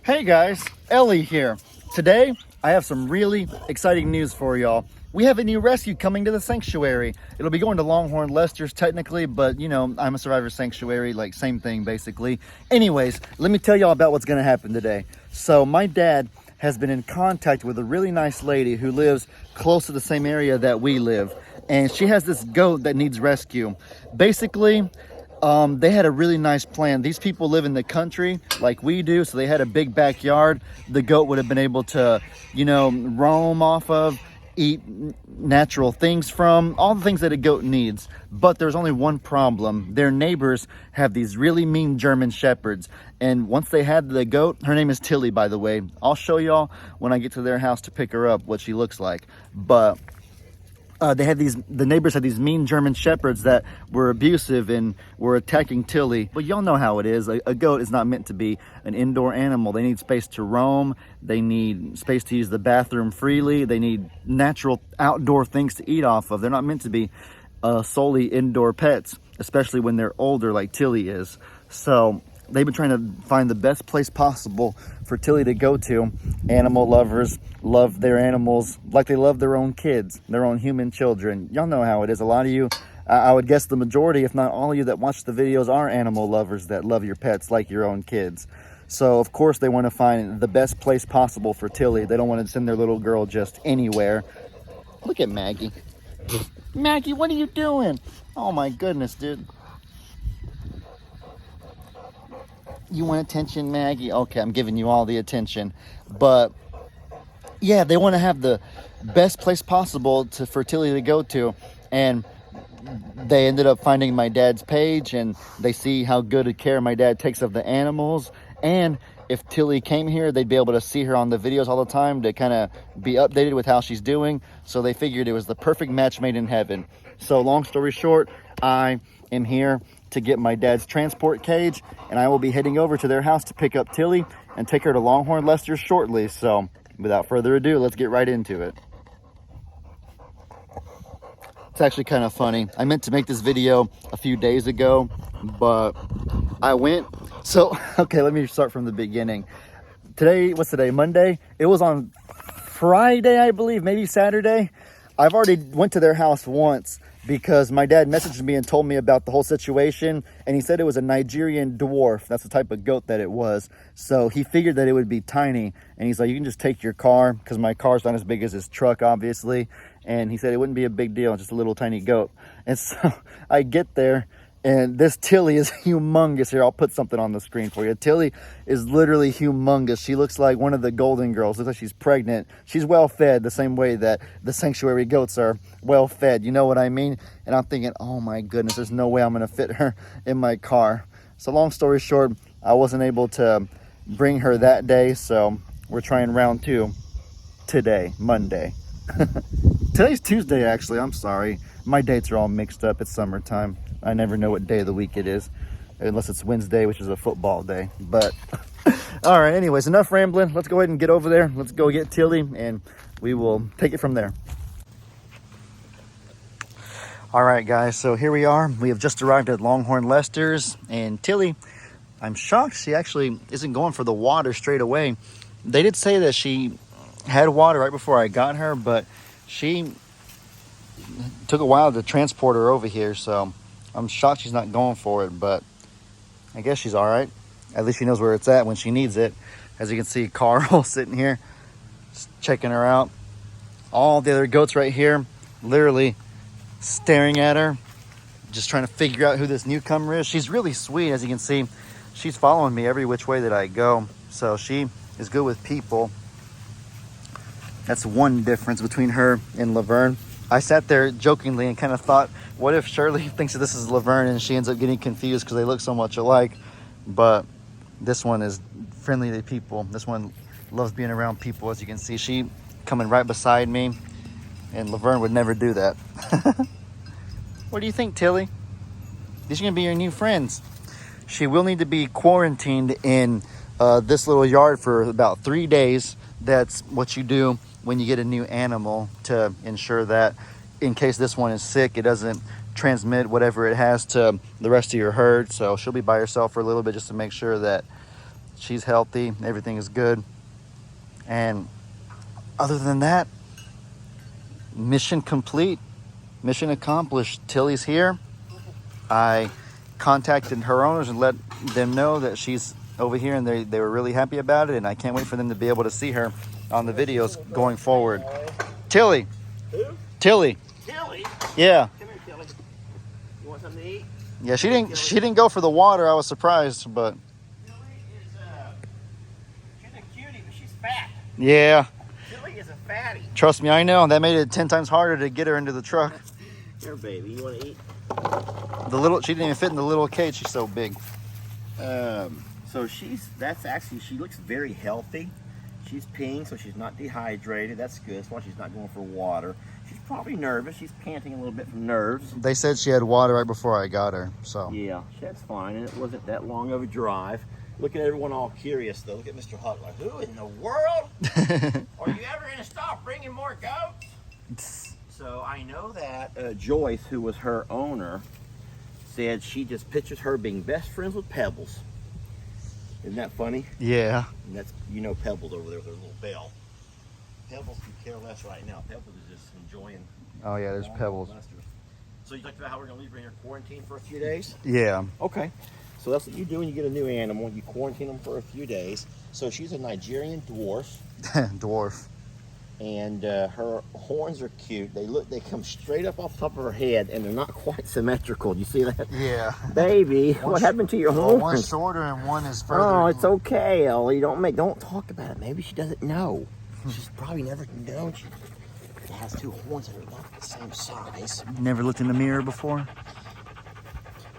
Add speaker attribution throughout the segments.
Speaker 1: Hey guys, Ellie here. Today, I have some really exciting news for y'all. We have a new rescue coming to the sanctuary. It'll be going to Longhorn Lester's technically, but you know, Ima Survivor Sanctuary, like same thing basically. Anyways, let me tell y'all about what's gonna happen today. So my dad has been in contact with a really nice lady who lives close to the same area that we live. And she has this goat that needs rescue. Basically, they had a really nice plan. These people live in the country like we do, so they had a big backyard the goat would have been able to, you know, roam off of, eat natural things from, all the things that a goat needs. But there's only one problem. Their neighbors have these really mean German shepherds. And once they had the goat, her name is Tillie, by the way. I'll show y'all when I get to their house to pick her up what she looks like. But the neighbors had these mean German shepherds that were abusive and were attacking Tillie. But y'all know how it is. A goat is not meant to be an indoor animal. They need space to roam. They need space to use the bathroom freely. They need natural outdoor things to eat off of. They're not meant to be solely indoor pets, especially when they're older like Tillie is. So they've been trying to find the best place possible for Tillie to go to. Animal lovers love their animals like they love their own kids, their own human children. Y'all know how it is. A lot of you, I would guess the majority, if not all of you that watch the videos, are animal lovers that love your pets like your own kids. So of course they want to find the best place possible for Tillie. They don't want to send their little girl just anywhere. Look at Maggie. Maggie, what are you doing? Oh my goodness, dude. You want attention, Maggie? Okay, I'm giving you all the attention. But yeah, they want to have the best place possible for Tillie to go to. And they ended up finding my dad's page, and they see how good a care my dad takes of the animals. And if Tillie came here, they'd be able to see her on the videos all the time to kind of be updated with how she's doing. So they figured it was the perfect match made in heaven. So long story short, I am here to get my dad's transport cage, and I will be heading over to their house to pick up Tillie and take her to Longhorn Lester's shortly. So without further ado, let's get right into it. It's actually kind of funny. I meant to make this video a few days ago, but I went. So, okay, let me start from the beginning. Today, what's today? Monday? It was on Friday, I believe, maybe Saturday. I've already went to their house once because my dad messaged me and told me about the whole situation, and he said it was a Nigerian dwarf. That's the type of goat that it was. So he figured that it would be tiny, and he's like, you can just take your car, because my car's not as big as his truck, obviously. And he said it wouldn't be a big deal, just a little tiny goat. And so I get there, and this Tillie is humongous. Here, I'll put something on the screen for you. Tillie is literally humongous. She looks like one of the golden girls. Looks like she's pregnant. She's well fed the same way that the sanctuary goats are well fed. You know what I mean? And I'm thinking, oh my goodness, there's no way I'm going to fit her in my car. So long story short, I wasn't able to bring her that day. So we're trying round two today, Monday. Today's Tuesday, actually. I'm sorry. My dates are all mixed up. It's summertime. I never know what day of the week it is, unless it's Wednesday, which is a football day. But all right, anyways, enough rambling. Let's go ahead and get over there. Let's go get Tillie, and we will take it from there. All right, guys, so here we are. We have just arrived at Longhorn Lester's, and Tillie, I'm shocked she actually isn't going for the water straight away. They did say that she had water right before I got her, but she took a while to transport her over here, so I'm shocked she's not going for it, but I guess she's all right. At least she knows where it's at when she needs it. As you can see, Carl sitting here, just checking her out. All the other goats right here, literally staring at her, just trying to figure out who this newcomer is. She's really sweet, as you can see. She's following me every which way that I go, so she is good with people. That's one difference between her and Laverne. I sat there jokingly and kind of thought, what if Shirley thinks that this is Laverne and she ends up getting confused because they look so much alike? But this one is friendly to people. This one loves being around people, as you can see. She coming right beside me, and Laverne would never do that. What do you think, Tillie? These are going to be your new friends. She will need to be quarantined in this little yard for about 3 days. That's what you do when you get a new animal, to ensure that in case this one is sick, it doesn't transmit whatever it has to the rest of your herd. So she'll be by herself for a little bit just to make sure that She's healthy. Everything is good. And other than that, mission complete. Mission accomplished. Tillie's here. I contacted her owners and let them know that she's over here, and they were really happy about it, and I can't wait for them to be able to see her on the videos going forward. Tillie.
Speaker 2: Who?
Speaker 1: Tillie.
Speaker 2: Tillie?
Speaker 1: Yeah.
Speaker 2: Come here, Tillie. You want something to eat?
Speaker 1: Yeah, she didn't go for the water. I was surprised, but
Speaker 2: Tillie is she's a cutie, but she's fat.
Speaker 1: yeah.
Speaker 2: Tillie is a fatty.
Speaker 1: Trust me, I know. That made it 10 times harder to get her into the truck.
Speaker 2: Here, baby, you want to eat?
Speaker 1: She didn't even fit in the little cage. She's so big.
Speaker 2: So she looks very healthy. She's peeing, so she's not dehydrated. That's good. That's why she's not going for water. She's probably nervous. She's panting a little bit from nerves.
Speaker 1: They said she had water right before I got her, so.
Speaker 2: Yeah, that's fine, and it wasn't that long of a drive. Look at everyone all curious, though. Look at Mr. Huck, like, who in the world? Are you ever going to stop bringing more goats? So I know that Joyce, who was her owner, said she just pictures her being best friends with Pebbles. Isn't that funny?
Speaker 1: Yeah.
Speaker 2: And that's, you know, Pebbles over there with her little bell. Pebbles can care less right now. Pebbles is just enjoying.
Speaker 1: Oh yeah, there's Pebbles.
Speaker 2: So you talked about how we're going to leave her in here quarantine for a few days?
Speaker 1: Yeah.
Speaker 2: Okay. So that's what you do when you get a new animal. You quarantine them for a few days. So she's a Nigerian dwarf.
Speaker 1: Dwarf.
Speaker 2: And her horns are cute. They come straight up off the top of her head, and they're not quite symmetrical. Do you see that?
Speaker 1: Yeah.
Speaker 2: Baby, what happened to your horns?
Speaker 1: One's shorter and one is further.
Speaker 2: Oh, it's okay, Ellie. Don't talk about it. Maybe she doesn't know. She's probably never known she has two horns that are not the same size.
Speaker 1: Never looked in the mirror before?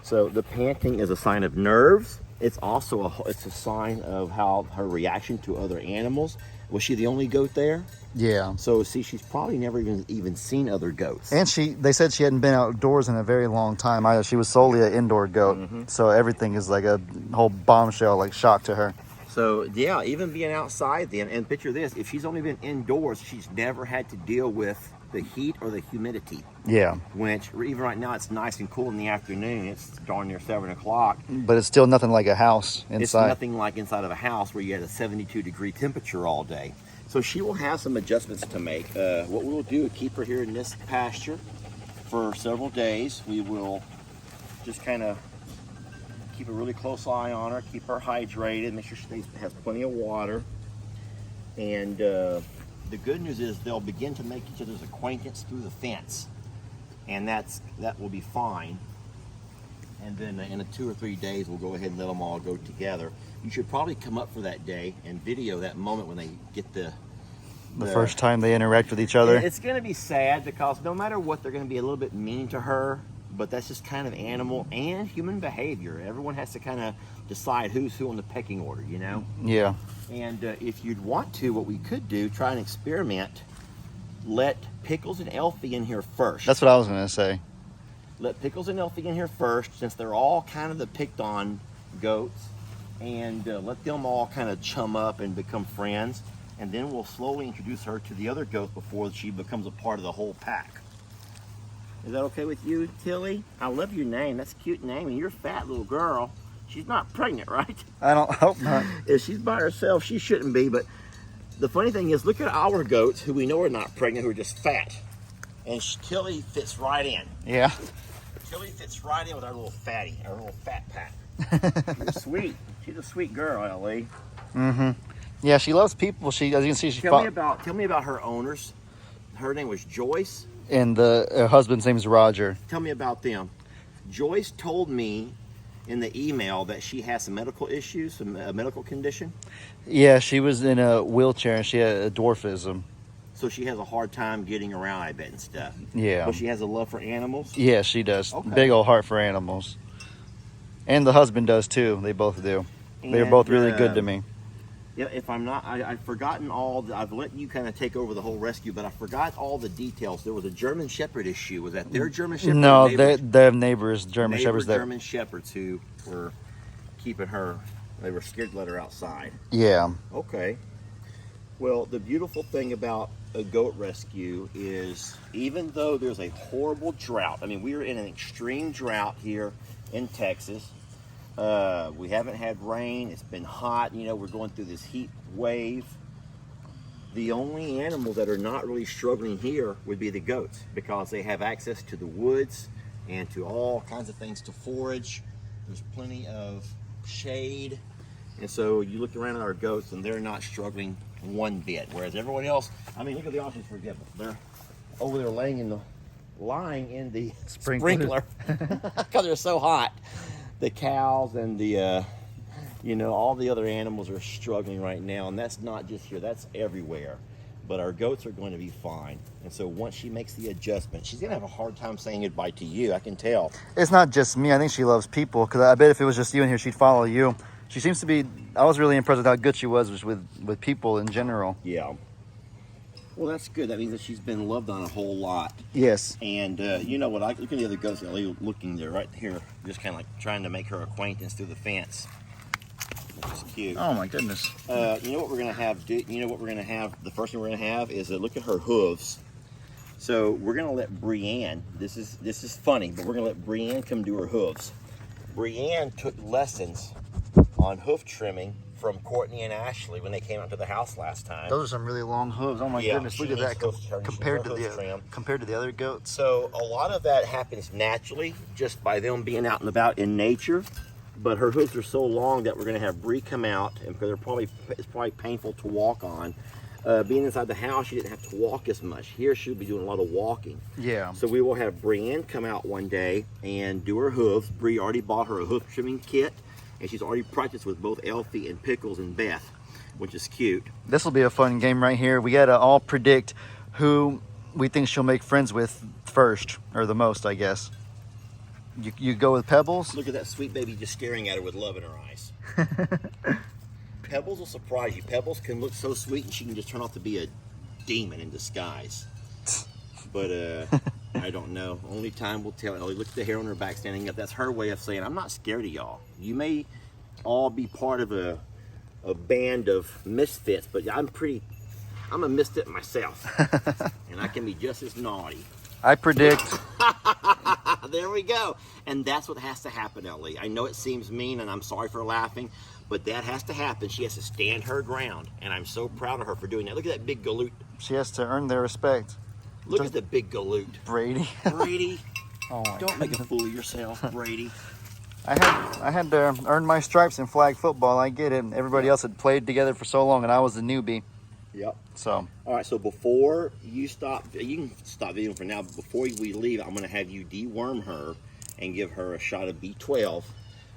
Speaker 2: So the panting is a sign of nerves. It's also a sign of how her reaction to other animals. Was she the only goat there?
Speaker 1: Yeah.
Speaker 2: So see, she's probably never even seen other goats.
Speaker 1: And they said she hadn't been outdoors in a very long time either. She was solely an indoor goat. Mm-hmm. So everything is like a whole bombshell, like shock to her.
Speaker 2: So yeah, even being outside then, and picture this, if she's only been indoors, she's never had to deal with the heat or the humidity.
Speaker 1: Yeah.
Speaker 2: Which, even right now, it's nice and cool in the afternoon. It's darn near 7 o'clock.
Speaker 1: But it's still nothing like a house inside.
Speaker 2: It's nothing like inside of a house where you had a 72-degree temperature all day. So she will have some adjustments to make. What we will do is keep her here in this pasture for several days. We will just kind of keep a really close eye on her, keep her hydrated, make sure she has plenty of water. And the good news is they'll begin to make each other's acquaintance through the fence. And that will be fine. And then in 2 or 3 days, we'll go ahead and let them all go together. You should probably come up for that day and video that moment when they get the
Speaker 1: first time they interact with each other.
Speaker 2: It's going to be sad because no matter what, they're going to be a little bit mean to her. But that's just kind of animal and human behavior. Everyone has to kind of decide who's who on the pecking order, you know?
Speaker 1: Yeah.
Speaker 2: And if you'd want to, what we could do, try an experiment, let Pickles and Elfie in here first.
Speaker 1: That's what I was going to say.
Speaker 2: Let Pickles and Elfie in here first, since they're all kind of the picked on goats, and let them all kind of chum up and become friends. And then we'll slowly introduce her to the other goats before she becomes a part of the whole pack. Is that okay with you, Tillie? I love your name. That's a cute name, and you're a fat little girl. She's not pregnant, right?
Speaker 1: I hope not.
Speaker 2: If she's by herself, she shouldn't be. But the funny thing is, look at our goats, who we know are not pregnant, who are just fat. And Tillie fits right in.
Speaker 1: Yeah.
Speaker 2: Tillie fits right in with our little fatty, our little fat pack. She's sweet. She's a sweet girl, Ellie.
Speaker 1: Mm-hmm. Yeah, she loves people. As you can see,
Speaker 2: Tell me about her owners. Her name was Joyce.
Speaker 1: And her husband's name is Roger.
Speaker 2: Tell me about them. Joyce told me in the email that she has some medical issues, a medical condition.
Speaker 1: Yeah, she was in a wheelchair and she had a dwarfism.
Speaker 2: So she has a hard time getting around, I bet, and stuff.
Speaker 1: Yeah.
Speaker 2: But she has a love for animals?
Speaker 1: Yeah, she does.
Speaker 2: Okay.
Speaker 1: Big old heart for animals. And the husband does too. They both do. They're both really good to me.
Speaker 2: Yeah, if I'm not, I've forgotten I've let you kind of take over the whole rescue, but I forgot all the details. There was a German Shepherd issue. Was that their German Shepherd?
Speaker 1: No, their neighbors, German Shepherds.
Speaker 2: German Shepherds who were keeping her, they were scared to let her outside.
Speaker 1: Yeah.
Speaker 2: Okay. Well, the beautiful thing about a goat rescue is even though there's a horrible drought, I mean, we are in an extreme drought here in Texas. We haven't had rain. It's been hot. You know, we're going through this heat wave. The only animals that are not really struggling here would be the goats, because they have access to the woods and to all kinds of things to forage. There's plenty of shade. And so you look around at our goats and they're not struggling one bit. Whereas everyone else, I mean, look at the options for example. They're over there lying in the sprinkler because they're so hot. The cows and the, you know, all the other animals are struggling right now. And that's not just here, that's everywhere. But our goats are going to be fine. And so once she makes the adjustment, she's going to have a hard time saying goodbye to you, I can tell.
Speaker 1: It's not just me. I think she loves people, because I bet if it was just you in here, she'd follow you. She seems to be, I was really impressed with how good she was with people in general.
Speaker 2: Yeah. Well, that's good. That means that she's been loved on a whole lot.
Speaker 1: Yes.
Speaker 2: And you know what? I look at the other goats, looking there right here, just kind of like trying to make her acquaintance through the fence. Which is cute.
Speaker 1: Oh my goodness.
Speaker 2: You know what we're gonna have? The first thing we're gonna have is look at her hooves. So we're gonna let Brienne. This is funny, but we're gonna let Brienne come do her hooves. Brienne took lessons on hoof trimming from Courtney and Ashley when they came out to the house last time.
Speaker 1: Those are some really long hooves. Oh my goodness! Look at that compared to the other goats.
Speaker 2: So a lot of that happens naturally, just by them being out and about in nature. But her hooves are so long that we're going to have Bree come out, and because it's probably painful to walk on. Being inside the house, she didn't have to walk as much. Here, she'll be doing a lot of walking.
Speaker 1: Yeah.
Speaker 2: So we will have Brienne come out one day and do her hooves. Bree already bought her a hoof trimming kit, and she's already practiced with both Elfie and Pickles and Beth, which is cute.
Speaker 1: This will be a fun game right here. We got to all predict who we think she'll make friends with first, or the most, I guess. You go with Pebbles?
Speaker 2: Look at that sweet baby just staring at her with love in her eyes. Pebbles will surprise you. Pebbles can look so sweet, and she can just turn out to be a demon in disguise. But I don't know. Only time will tell. Ellie, look at the hair on her back standing up. That's her way of saying, I'm not scared of y'all. You may all be part of a band of misfits, but I'm a misfit myself. And I can be just as naughty.
Speaker 1: I predict.
Speaker 2: There we go. And that's what has to happen, Ellie. I know it seems mean, and I'm sorry for laughing, but that has to happen. She has to stand her ground, and I'm so proud of her for doing that. Look at that big galoot.
Speaker 1: She has to earn their respect.
Speaker 2: Look at the big galoot.
Speaker 1: Brady.
Speaker 2: Brady.
Speaker 1: Oh my
Speaker 2: Don't make a fool of yourself, Brady.
Speaker 1: I had to earn my stripes in flag football. I get it. Everybody else had played together for so long, and I was a newbie.
Speaker 2: Yep.
Speaker 1: So.
Speaker 2: All right. So before you stop, you can stop videoing for now. But before we leave, I'm going to have you deworm her and give her a shot of B12,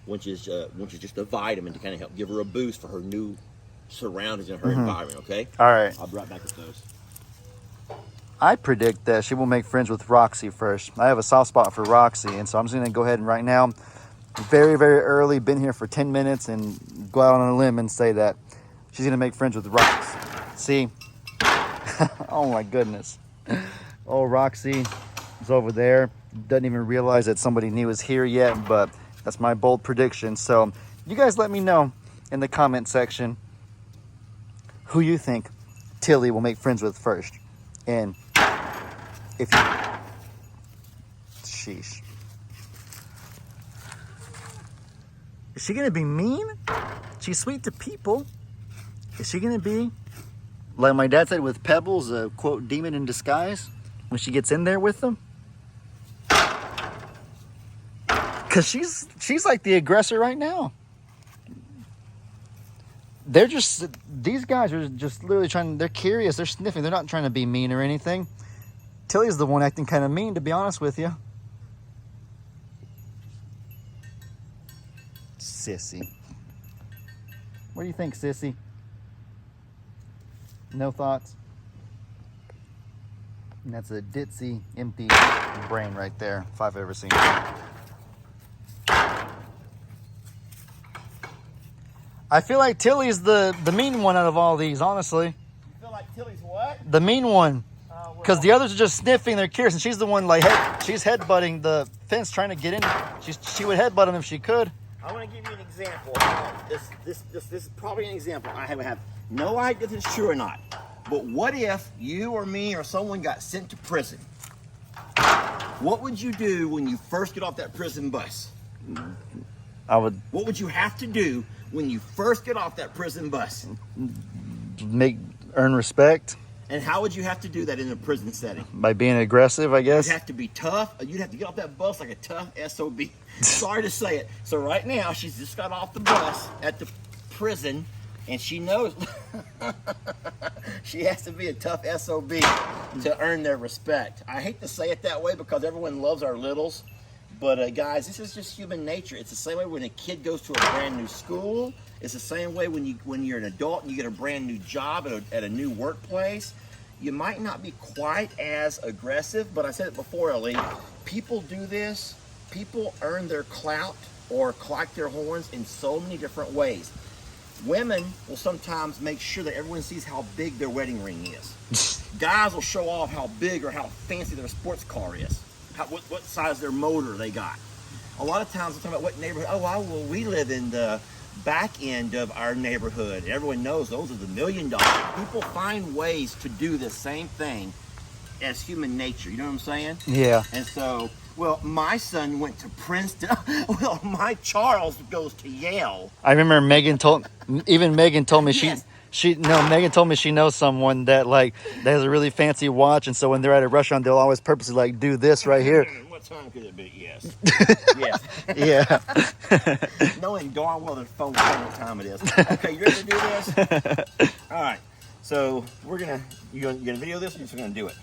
Speaker 2: which is just a vitamin to kind of help give her a boost for her new surroundings and her environment. Okay.
Speaker 1: All right.
Speaker 2: I'll be right back with those.
Speaker 1: I predict that she will make friends with Roxy first. I have a soft spot for Roxy, and so I'm just going to go ahead and right now, very, very early, been here for 10 minutes, and go out on a limb and say that she's going to make friends with Roxy. See? Oh my goodness. Oh, Roxy is over there. Doesn't even realize that somebody new is here yet, but that's my bold prediction. So you guys let me know in the comment section who you think Tillie will make friends with first. And if you... Sheesh. Is she going to be mean? She's sweet to people. Is she going to be, like my dad said, with Pebbles, a quote, demon in disguise when she gets in there with them? Because she's like the aggressor right now. They're just, these guys are just literally they're curious, they're sniffing, they're not trying to be mean or anything. Tillie's the one acting kind of mean, to be honest with you. Sissy. What do you think, Sissy? No thoughts? And that's a ditzy, empty brain right there, if I've ever seen it. I feel like Tillie's the mean one out of all these, honestly.
Speaker 2: You feel like Tillie's what?
Speaker 1: The mean one. Because the others are just sniffing, they're curious, and she's the one, like, she's headbutting the fence trying to get in. She would headbutt him if she could.
Speaker 2: I want to give you an example. This is probably an example. I have no idea if it's true or not. But what if you or me or someone got sent to prison? What would you do when you first get off that prison bus?
Speaker 1: I would
Speaker 2: What would you have to do when you first get off that prison bus?
Speaker 1: earn respect
Speaker 2: And how would you have to do that in a prison setting?
Speaker 1: by being aggressive, I guess.
Speaker 2: You'd have to be tough. You'd have to get off that bus like a tough SOB. Sorry to say it. So right now, she's just got off the bus at the prison, and she knows she has to be a tough SOB to earn their respect. I hate to say it that way because everyone loves our littles, but guys, this is just human nature. It's the same way when a kid goes to a brand new school. It's the same way when you're an adult and you get a brand new job at a new workplace. You might not be quite as aggressive, but I said it before, Ellie. People do this. People earn their clout or clack their horns in so many different ways. Women will sometimes make sure that everyone sees how big their wedding ring is. Guys will show off how big or how fancy their sports car is, what size their motor they got. A lot of times we're talking about what neighborhood. Oh, well, we live in the back end of our neighborhood. Everyone knows those are the $1 million. People find ways to do the same thing as human nature. You know what I'm saying?
Speaker 1: Yeah.
Speaker 2: And so, well, my son went to Princeton. Well, my Charles goes to Yale.
Speaker 1: I remember Megan told me
Speaker 2: Yes.
Speaker 1: Megan told me she knows someone that has a really fancy watch, and so when they're at a restaurant, they'll always purposely do this right here.
Speaker 2: What time could it be? Yes. Yes.
Speaker 1: Yeah.
Speaker 2: Knowing darn well their phone will tell what time it is. Okay, you ready to do this? All right. So we're you gonna video this, or you're just gonna do it?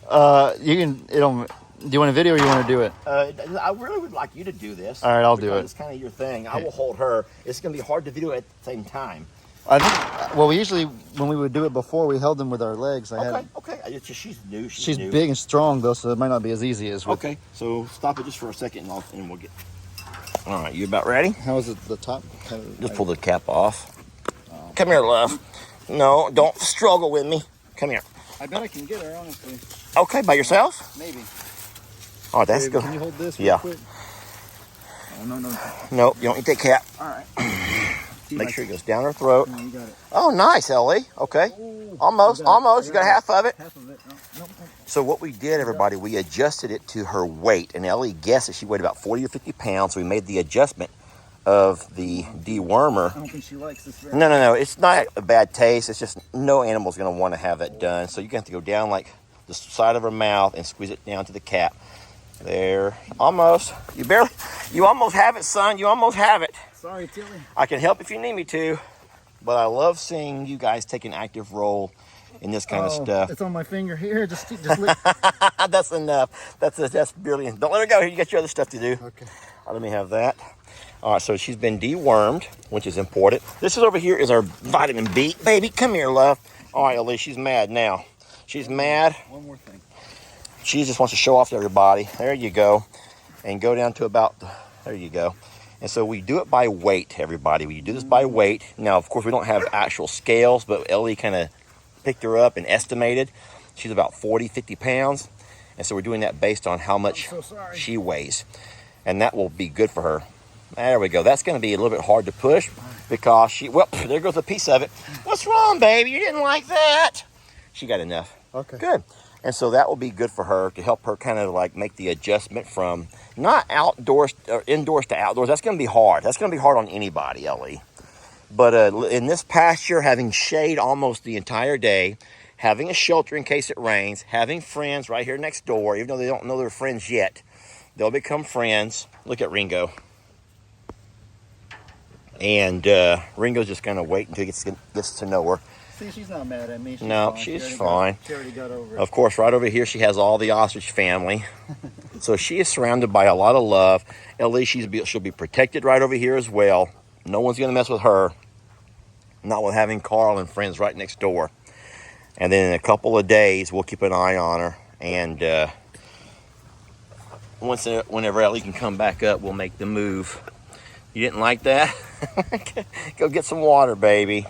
Speaker 1: Do you want a video or you want to do it?
Speaker 2: I really would like you to do this.
Speaker 1: All right, I'll do it.
Speaker 2: It's kind of your thing. I will hold her. It's gonna be hard to video at the same time.
Speaker 1: I think. Well, we usually when we would do it before, we held them with our legs.
Speaker 2: Okay. It's just, she's new.
Speaker 1: She's
Speaker 2: new.
Speaker 1: big and strong though, so it might not be as easy as with.
Speaker 2: Okay. So stop it just for a second, and we'll get. All right. You about ready?
Speaker 1: How is it? The top?
Speaker 2: Just pull the cap off. Come here, love. No, don't struggle with me. Come here.
Speaker 1: I bet I can get her, honestly.
Speaker 2: Okay, by yourself?
Speaker 1: Maybe.
Speaker 2: Oh, that's good.
Speaker 1: Can you hold this?
Speaker 2: Yeah.
Speaker 1: Real quick? Oh, no.
Speaker 2: Nope, you don't need that cap.
Speaker 1: All right.
Speaker 2: Make sure it goes down her throat.
Speaker 1: You got it.
Speaker 2: Oh, nice, Ellie. Okay.
Speaker 1: Ooh,
Speaker 2: Almost. You got half of it.
Speaker 1: Half of it. No.
Speaker 2: So what we did, everybody, we adjusted it to her weight. And Ellie guessed that she weighed about 40 or 50 pounds. So we made the adjustment of the dewormer.
Speaker 1: I don't think she likes this very
Speaker 2: No. It's not a bad taste. It's just no animal's going to want to have that done. So you're going to have to go down like the side of her mouth and squeeze it down to the cap. There. Almost. You almost have it, son. You almost have it.
Speaker 1: Sorry, Tillie.
Speaker 2: I can help if you need me to. But I love seeing you guys take an active role in this kind of stuff.
Speaker 1: It's on my finger here. Just lick.
Speaker 2: That's enough. That's brilliant. Don't let her go. Here, you got your other stuff to do.
Speaker 1: Okay.
Speaker 2: Let me have that. All right, so she's been dewormed, which is important. This is over here is our vitamin B. Baby, come here, love. All right, Elise, she's mad now. She's mad.
Speaker 1: One more thing.
Speaker 2: She just wants to show off to everybody. There you go. And go down to about, there you go. And so we do it by weight, everybody. We do this by weight. Now, of course, we don't have actual scales, but Ellie kind of picked her up and estimated. She's about 40, 50 pounds. And so we're doing that based on how much she weighs. And that will be good for her. There we go. That's going to be a little bit hard to push because there goes a piece of it. What's wrong, baby? You didn't like that. She got enough.
Speaker 1: Okay.
Speaker 2: Good. And so that will be good for her to help her kind of like make the adjustment from not outdoors or indoors to outdoors. That's going to be hard. That's going to be hard on anybody, Ellie. But in this pasture, having shade almost the entire day, having a shelter in case it rains, having friends right here next door, even though they don't know they're friends yet, they'll become friends. Look at Ringo. And Ringo's just going to wait until he gets to know her.
Speaker 1: See, she's not mad at me.
Speaker 2: She's fine.
Speaker 1: She already got over it.
Speaker 2: Of course, right over here, she has all the ostrich family. So she is surrounded by a lot of love. Ellie, she'll be protected right over here as well. No one's going to mess with her. Not with having Carl and friends right next door. And then in a couple of days, we'll keep an eye on her. And whenever Ellie can come back up, we'll make the move. You didn't like that? Go get some water, baby.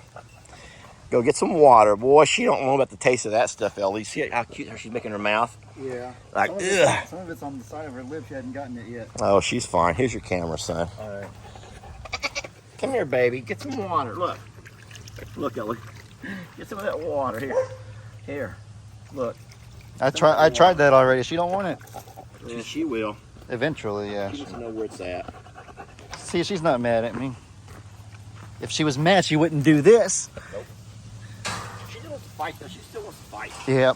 Speaker 2: Go get some water. Boy, she don't know about the taste of that stuff, Ellie. See how cute she's making her mouth?
Speaker 1: Yeah.
Speaker 2: Like,
Speaker 1: ugh. Some of it's on the side of her lip. She hadn't gotten it yet.
Speaker 2: Oh, she's fine. Here's your camera, son.
Speaker 1: All right.
Speaker 2: Come here, baby. Get some water. Look. Look, Ellie. Get some of that water. Here. Here. Look.
Speaker 1: I tried that already. She don't want it.
Speaker 2: Yeah, she will.
Speaker 1: Eventually, yeah.
Speaker 2: She doesn't know where it's at.
Speaker 1: See, she's not mad at me. If she was mad, she wouldn't do this.
Speaker 2: Nope. She still wants to fight, though. She still wants to fight.
Speaker 1: Yeah.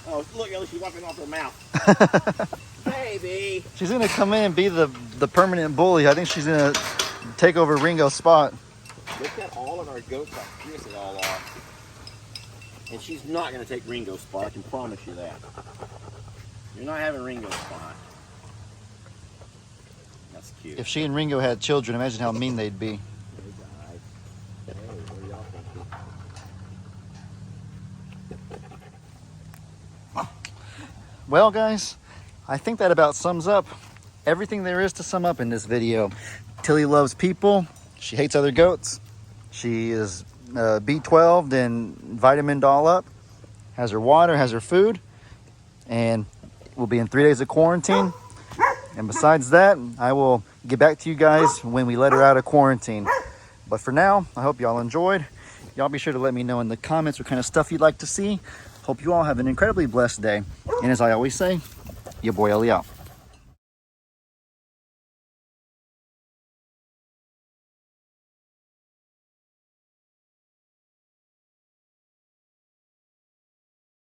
Speaker 2: Oh, look, Ellie, she's wiping off her mouth. Baby.
Speaker 1: She's gonna come in and be the permanent bully. I think she's gonna take over Ringo's spot.
Speaker 2: Look at all of our goats, how fierce they all are. And she's not gonna take Ringo's spot, I can promise you that. You're not having Ringo's spot. That's cute.
Speaker 1: If she and Ringo had children, imagine how mean they'd be.
Speaker 2: Hey, guys. Hey, what do y'all think?
Speaker 1: Well, guys, I think that about sums up everything there is to sum up in this video. Tillie loves people. She hates other goats. She is B12 and vitamin doll up. Has her water, has her food. And we'll be in 3 days of quarantine. And besides that, I will get back to you guys when we let her out of quarantine. But for now, I hope y'all enjoyed. Y'all be sure to let me know in the comments what kind of stuff you'd like to see. Hope you all have an incredibly blessed day. And as I always say, your boy Ellie out.